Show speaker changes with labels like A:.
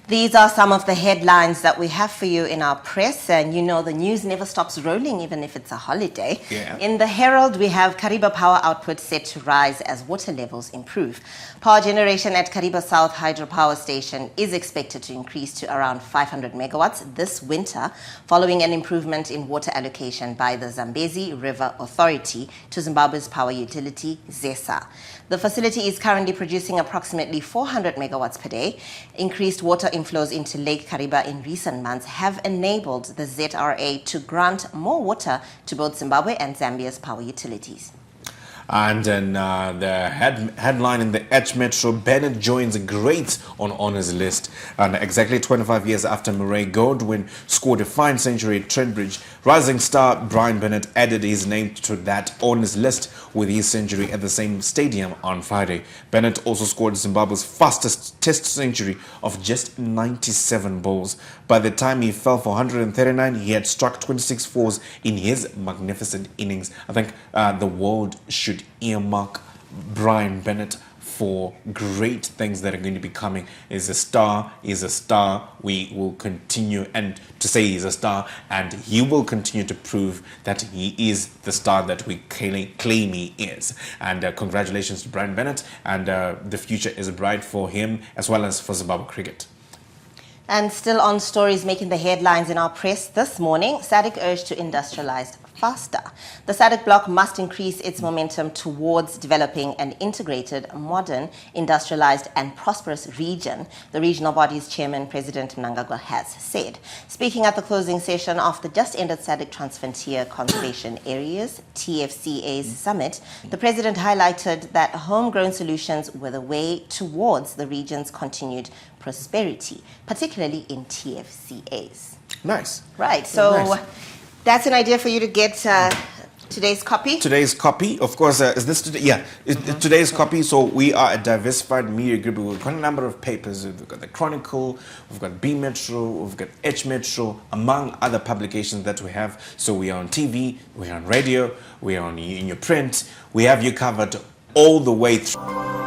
A: These are some of the headlines that we have for you in our press, and you know the news never stops rolling even if it's a holiday.
B: Yeah.
A: In the Herald, we have Kariba power output set to rise as water levels improve. Power generation at Kariba South Hydropower Station is expected to increase to around 500 megawatts this winter, following an improvement in water allocation by the Zambezi River Authority to Zimbabwe's power utility, ZESA. The facility is currently producing approximately 400 megawatts per day. Increased water inflows into Lake Kariba in recent months have enabled the ZRA to grant more water to both Zimbabwe and Zambia's power utilities.
B: And then the headline in the H Metro, Bennett joins greats on honours list. And exactly 25 years after Murray Goldwyn scored a fine century at Trent Bridge, rising star Brian Bennett added his name to that honours list with his century at the same stadium on Friday. Bennett also scored Zimbabwe's fastest test century of just 97 balls. By the time he fell for 139, he had struck 26 fours in his magnificent innings. I think the world should earmark Brian Bennett for great things that are going to be coming. He's a star, we will continue and to say he's a star, and he will continue to prove that he is the star that we claim he is. And congratulations to Brian Bennett, and the future is bright for him as well as for Zimbabwe cricket.
A: And still on stories making the headlines in our press this morning, SADC urged to industrialize faster. The SADC bloc must increase its momentum towards developing an integrated, modern, industrialized and prosperous region, the regional body's chairman, President Mnangagwa, has said. Speaking at the closing session of the just-ended SADC Transfrontier Conservation Areas, TFCA's summit, the president highlighted that homegrown solutions were the way towards the region's continued prosperity, particularly in TFCAs.
B: Nice.
A: Right, so
B: nice.
A: That's an idea for you to get today's copy.
B: Today's copy, of course, is this today? Yeah, today's copy. So we are a diversified media group. We've got a number of papers. We've got the Chronicle, we've got B Metro, we've got H Metro, among other publications that we have. So we are on TV, we are on radio, we are in your print. We have you covered all the way through.